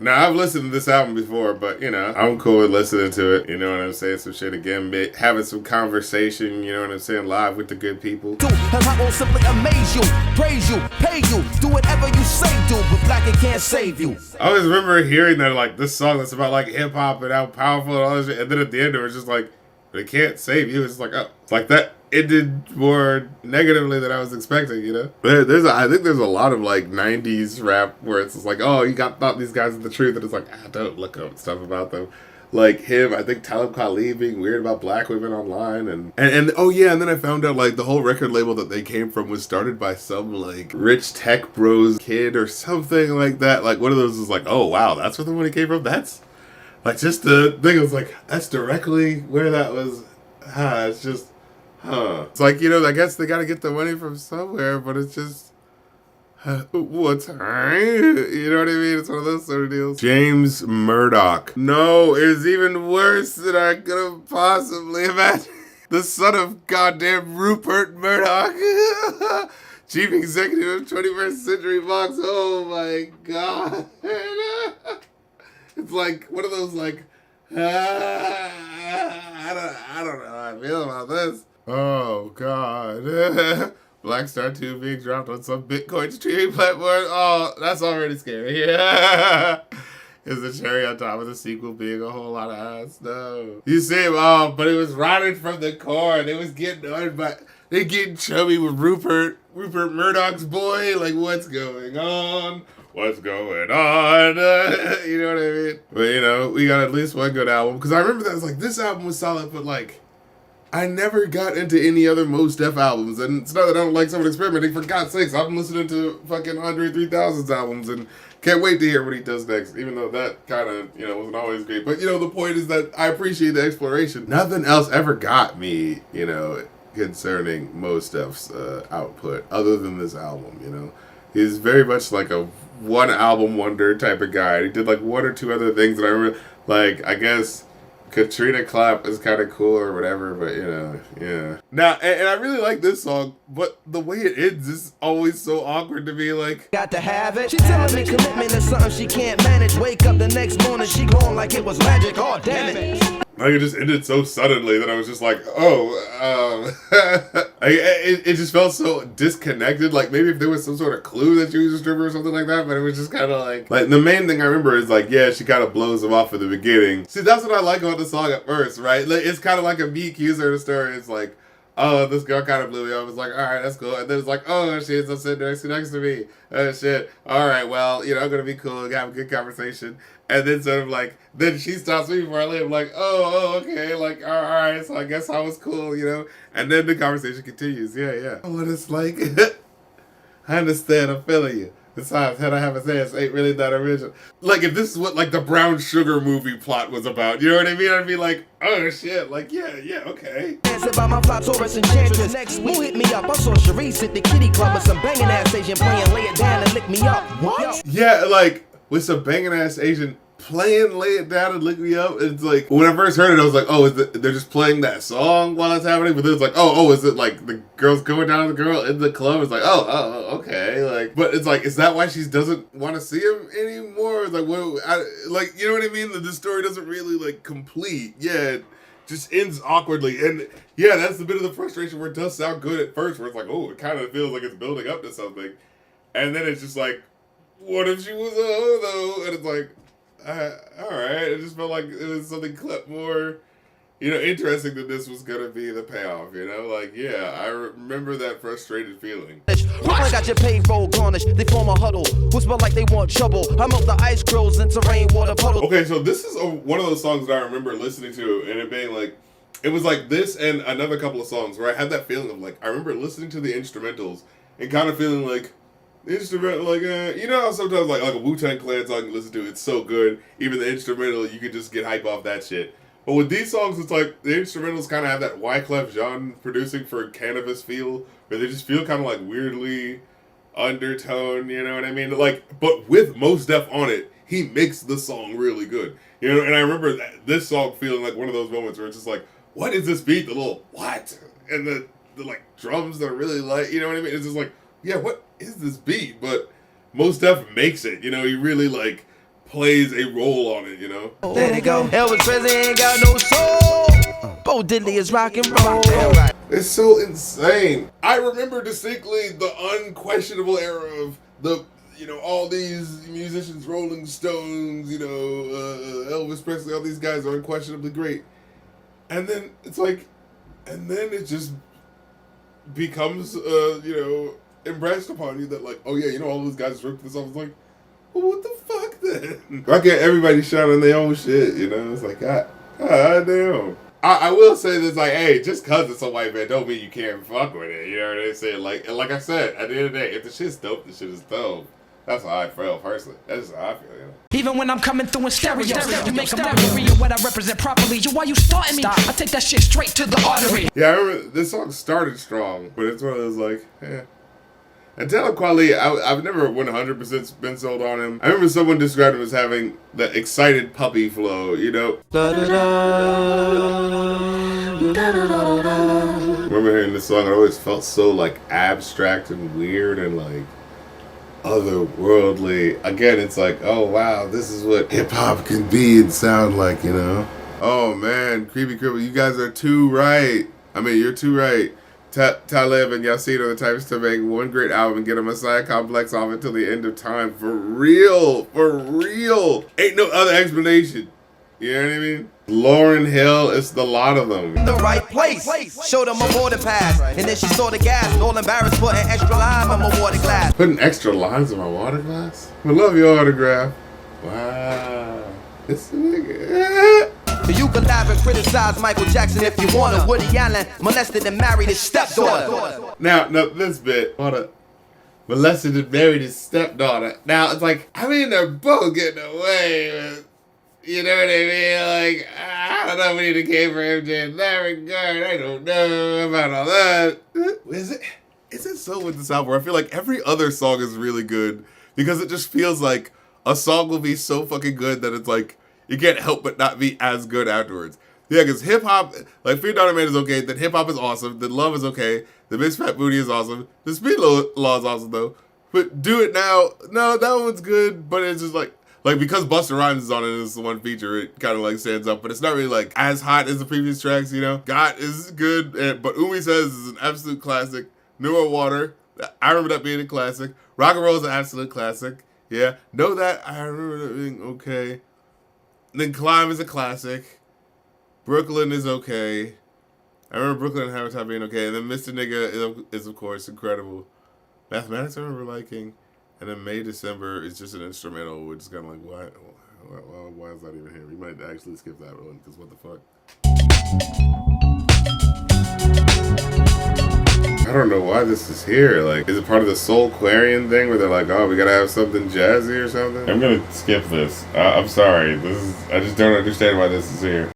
Now, I've listened to this album before, but, I'm cool with listening to it. You know what I'm saying? Some shit again, having some conversation, you know what I'm saying, live with the good people. Cause I will simply amaze you, praise you, pay you, do whatever you say do, but black it can't save you. I always remember hearing that, like, this song that's about, like, hip-hop and how powerful and all this shit, and then at the end it was just like, but it can't save you. It's just like, oh. It's like that ended more negatively than I was expecting, you know? I think there's a lot of, like, 90s rap where it's just like, oh, thought these guys are the truth, and it's like, don't look up stuff about them. Like him, I think Talib Kweli being weird about black women online, and oh yeah, and then I found out like the whole record label that they came from was started by some like rich tech bros kid or something like that. Like one of those was like, oh wow, that's where the money came from. That's like just the thing was like that's directly where that was. It's just, It's like I guess they got to get the money from somewhere, but it's just. What's you know what I mean? It's one of those sort of deals. James Murdoch. No, it's even worse than I could have possibly imagined. The son of goddamn Rupert Murdoch. Chief executive of 21st Century Fox. Oh my god. It's like one of those like, I don't know how I feel about this. Oh god. Black Star 2 being dropped on some Bitcoin streaming platform. Oh, that's already scary. Yeah. Is the cherry on top of the sequel being a whole lot of ass? No. You see him, but it was rotting from the core and it was getting annoyed by they getting chubby with Rupert Murdoch's boy. Like, what's going on? What's going on? You know what I mean? But, we got at least one good album. Because I remember that was like, this album was solid, but like, I never got into any other Mos Def albums, and it's not that I don't like someone experimenting. For God's sakes, I'm listening to fucking Andre 3000's albums, and can't wait to hear what he does next, even though that kind of, wasn't always great. But, the point is that I appreciate the exploration. Nothing else ever got me, concerning Mos Def's output, other than this album, He's very much like a one-album wonder type of guy. He did, like, one or two other things that I remember, like, I guess Katrina Clap is kind of cool or whatever, but yeah. Now, and I really like this song, but the way it ends is always so awkward to me. Like, got to have it. She telling me commitment is something she can't manage. Wake up the next morning, she going like it was magic. Oh damn it! Like it just ended so suddenly that I was just like, it just felt so disconnected. Like maybe if there was some sort of clue that she was a stripper or something like that, but it was just kind of like the main thing I remember is like, yeah, she kind of blows him off at the beginning. See, that's what I like about the song at first, right? Like, it's kind of like a me accuser of the story. It's like, oh, this girl kind of blew me off. It's like, all right, that's cool. And then it's like, oh, she ends up sitting next to me. Oh, shit. All right, well, I'm going to be cool and have a good conversation. And then sort of like, then she stops me before I leave. Like, oh, okay. Like, all right, so I guess I was cool, And then the conversation continues. Yeah. What it's like. I understand. I'm feeling you. Besides, had I have a sense, ain't really that original. Like, if this is what, like, the Brown Sugar movie plot was about, you know what I mean? I'd be like, oh, shit, like, yeah, okay. Answer by my fly Taurus enchantress. Next week, who hit me up? I saw Sharice at the kitty club with some banging ass Asian playing Lay It Down and Lick Me Up. What? Yeah, like, with some banging ass Asian playing Lay It Down and Lick Me Up. It's like, when I first heard it, I was like, oh, they're just playing that song while it's happening? But then it's like, oh, is it like the girl's going down to the girl in the club? It's like, oh, okay. Like, but it's like, is that why she doesn't want to see him anymore? It's like, you know what I mean? The story doesn't really, like, complete. Yeah, it just ends awkwardly. And yeah, that's the bit of the frustration where it does sound good at first, where it's like, oh, it kind of feels like it's building up to something. And then it's just like, what if she was a hoe, though? And it's like, alright, it just felt like it was something more, interesting than this was gonna be the payoff, Like, yeah, I remember that frustrated feeling. Brooklyn got your payroll garnished, they form a huddle, whisper like they want trouble. I melt the ice grills into rainwater puddle. Okay, so this is one of those songs that I remember listening to, and it being like, it was like this and another couple of songs where I had that feeling of like, I remember listening to the instrumentals and kind of feeling like, instrumental, like, how sometimes like a Wu-Tang Clan song you listen to, it's so good, even the instrumental, you could just get hype off that shit. But with these songs, it's like, the instrumentals kind of have that Wyclef Jean producing for Cannabis feel, where they just feel kind of like weirdly undertone, you know what I mean? Like, but with Mos Def on it, he makes the song really good. And I remember this song feeling like one of those moments where it's just like, what is this beat? The little, what? And the like, drums that are really light, you know what I mean? It's just like, yeah, what is this beat? But Mos Def makes it, he really, like, plays a role on it, you know? There they go. Elvis Presley ain't got no soul. Bo Diddley is rock and roll. It's so insane. I remember distinctly the unquestionable era of the, you know, all these musicians, Rolling Stones, you know, Elvis Presley, all these guys are unquestionably great. And then it's like, and then it just becomes, you know, impressed upon you that like, oh yeah, you know, all those guys wrote this. I was like, well, what the fuck then? Why can't everybody shout on their own shit, you know? It's like, God damn. I will say this, like, hey, just cause it's a white band don't mean you can't fuck with it. You know what I'm saying? Like, and like I said, at the end of the day, if the shit's dope, the shit is dope. That's how I feel personally. That's just how I feel, you know. Even when I'm coming through in stereo, you make a mockery of what I represent properly. You, why you starting me? I take that shit straight to the artery. Yeah, I remember this song started strong, but it's one of those like, yeah. And Talib Kweli, I've never 100% been sold on him. I remember someone described him as having the excited puppy flow, you know? I remember hearing this song, it always felt so like abstract and weird and like otherworldly. Again, it's like, oh wow, this is what hip-hop can be and sound like, you know? Oh man, Creepy Cripple, you guys are too right. I mean, you're too right. Talib and Yasin are the types to make one great album and get a Messiah complex off until the end of time. For real. For real. Ain't no other explanation. You know what I mean? Lauryn Hill, it's the lot of them. The right place. Showed them a water pass. And then she saw the gas. All embarrassed, put an extra lime on my water glass. Putting extra lines in my water glass? I love your autograph. Wow. This nigga. You can laugh and criticize Michael Jackson if you wanna. Woody Allen molested and married his stepdaughter. Now, this bit. Molested and married his stepdaughter. Now, it's like, I mean, they're both getting away with, you know what I mean? Like, I don't know if we need a case for MJ in that regard. I don't know about all that. Is it so with this album where I feel like every other song is really good because it just feels like a song will be so fucking good that it's like, you can't help but not be as good afterwards. Yeah, because hip-hop, like Fear Daughter Man is okay, then hip-hop is awesome, then Love is okay, the Miss Fat Booty is awesome, the Speed Law is awesome though, but Do It Now, no, that one's good, but it's just like because Busta Rhymes is on it as the one feature, it kind of like stands up, but it's not really like as hot as the previous tracks, you know? Got is good, but Umi Says is an absolute classic. Newer Water, I remember that being a classic. Rock and Roll is an absolute classic, yeah. Know That, I remember that being okay. Then Climb is a classic. Brooklyn is okay. I remember Brooklyn and Habitat being okay. And then Mr. Nigga is of course incredible. Mathematics I remember liking. And then May December is just an instrumental, which is kind of like, why is that even here? We might actually skip that one, because what the fuck? I don't know why this is here. Like, is it part of the Soul Clarion thing where they're like, oh, we gotta have something jazzy or something? I'm gonna skip this. I'm sorry. I just don't understand why this is here.